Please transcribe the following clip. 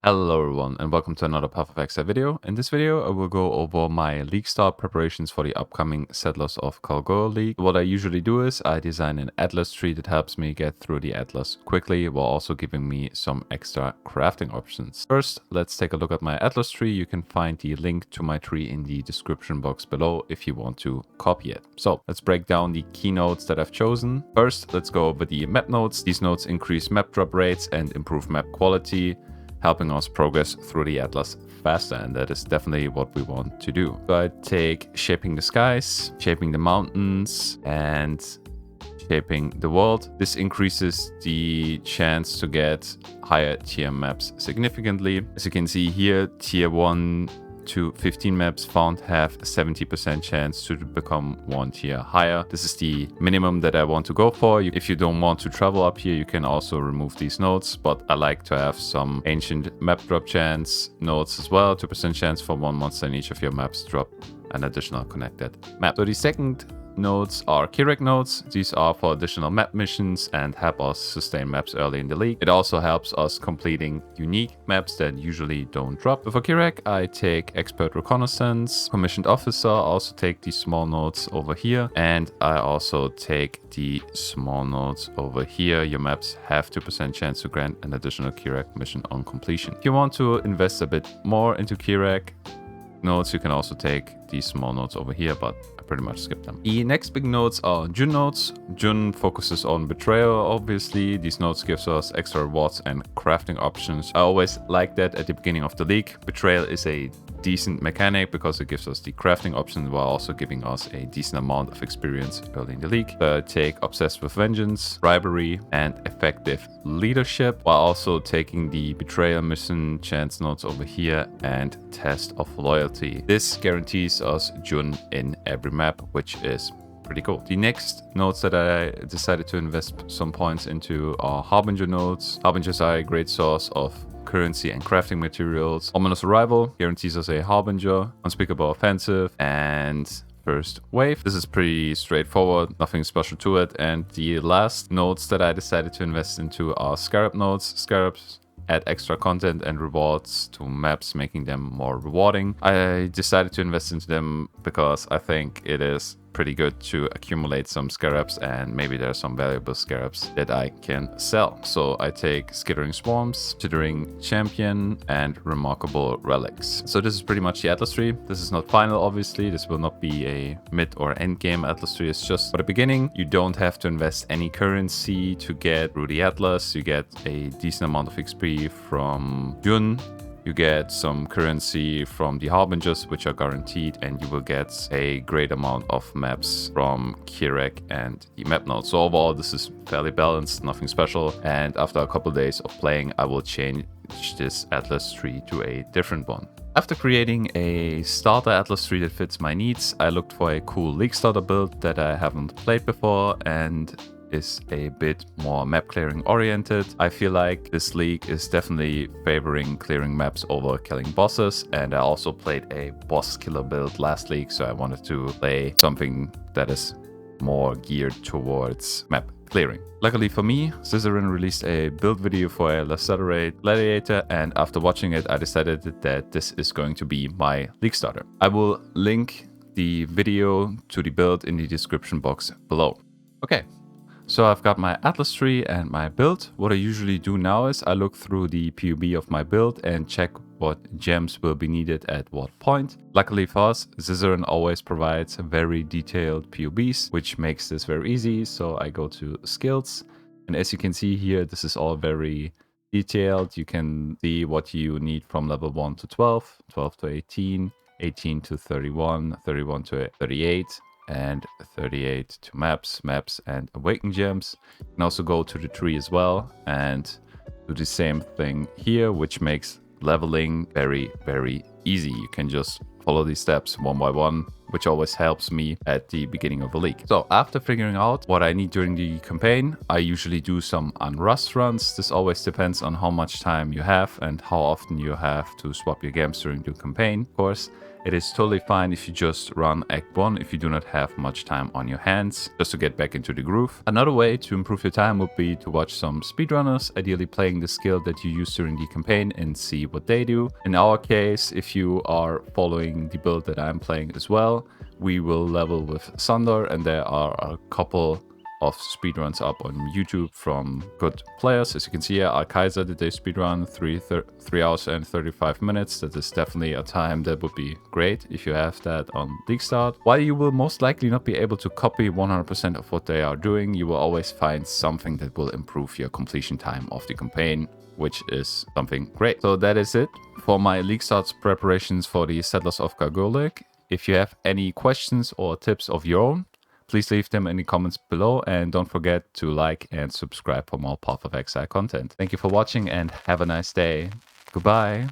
Hello everyone and welcome to another Path of Exile video. In this video I will go over my league start preparations for the upcoming Settlers of Kalguur League. What I usually do is I design an atlas tree that helps me get through the atlas quickly while also giving me some extra crafting options. First, let's take a look at my atlas tree. You can find the link to my tree in the description box below if you want to copy it. So let's break down the key nodes that I've chosen. First, let's go over the map nodes. These nodes increase map drop rates and improve map quality, helping us progress through the atlas faster, and that is definitely what we want to do. So I take shaping the skies, shaping the mountains, and shaping the world. This increases the chance to get higher tier maps significantly. As you can see here, tier 1 to 15 maps found have a 70% chance to become one tier higher. This is the minimum that I want to go for. If you don't want to travel up here, you can also remove these nodes, but I like to have some ancient map drop chance nodes as well. 2% chance for one monster in each of your maps drop an additional connected map. So the second nodes are Kirek nodes. These are for additional map missions and help us sustain maps early in the league. It also helps us completing unique maps that usually don't drop. So for Kirek, I take Expert Reconnaissance, Commissioned Officer. I also take these small nodes over here, and I also take the small nodes over here. Your maps have 2% chance to grant an additional Kirek mission on completion. If you want to invest a bit more into Kirek nodes, you can also take these small nodes over here, but I pretty much skip them. The next big nodes are Jun nodes. Jun focuses on betrayal, obviously. These nodes gives us extra rewards and crafting options. I always like that at the beginning of the league. Betrayal is a decent mechanic because it gives us the crafting options while also giving us a decent amount of experience early in the league. Take Obsessed with Vengeance, Bribery, and Effective Leadership, while also taking the Betrayal mission chance nodes over here and Test of Loyalty. This guarantees us Jun in every map, which is pretty cool. The next nodes that I decided to invest some points into are Harbinger nodes. Harbingers are a great source of currency and crafting materials. Ominous Arrival guarantees us a Harbinger, Unspeakable Offensive, and First Wave. This is pretty straightforward, nothing special to it. And the last nodes that I decided to invest into are Scarab nodes. Scarabs add extra content and rewards to maps, making them more rewarding. I decided to invest into them because I think it is pretty good to accumulate some scarabs, and maybe there are some valuable scarabs that I can sell. So I take Skittering Swarms, Chittering Champion, and Remarkable Relics. So this is pretty much the Atlas tree. This is not final, obviously. This will not be a mid or end game Atlas tree. It's just for the beginning. You don't have to invest any currency to get through the Atlas. You get a decent amount of XP from Jun. You get some currency from the Harbingers, which are guaranteed, and you will get a great amount of maps from Kirek and the map nodes. So overall, this is fairly balanced, nothing special. And after a couple days of playing, I will change this Atlas tree to a different one. After creating a starter Atlas tree that fits my needs, I looked for a cool league starter build that I haven't played before and is a bit more map clearing oriented. I feel like this league is definitely favoring clearing maps over killing bosses, and I also played a boss killer build last league, so I wanted to play something that is more geared towards map clearing. Luckily for me, Zizaran released a build video for a Lacerate Gladiator, and after watching it, I decided that this is going to be my league starter. I will link the video to the build in the description box below. Okay. So I've got my Atlas tree and my build. What I usually do now is I look through the POB of my build and check what gems will be needed at what point. Luckily for us, Zizaran always provides very detailed POBs, which makes this very easy. So I go to skills, and as you can see here, this is all very detailed. You can see what you need from level 1 to 12, 12 to 18, 18 to 31, 31 to 38. And 38 to maps and awaken gems. You can also go to the tree as well and do the same thing here, which makes leveling very, very easy. You can just follow these steps one by one, which always helps me at the beginning of the league. So after figuring out what I need during the campaign, I usually do some unrust runs. This always depends on how much time you have and how often you have to swap your games during the campaign. Of course, It is totally fine if you just run Act 1 if you do not have much time on your hands, just to get back into the groove. Another way to improve your time would be to watch some speedrunners, ideally playing the skill that you use during the campaign, and see what they do. In our case, if you are following the build that I'm playing as well, we will level with Thunder, and there are a couple of speedruns up on YouTube from good players. As you can see here, Kaiser did a speedrun 3 hours and 35 minutes. That is definitely a time that would be great if you have that on League Start. While you will most likely not be able to copy 100% of what they are doing, you will always find something that will improve your completion time of the campaign, which is something great. So that is it for my League Starts preparations for the Settlers of Kalguur League. If you have any questions or tips of your own, please leave them in the comments below, and don't forget to like and subscribe for more Path of Exile content. Thank you for watching and have a nice day. Goodbye.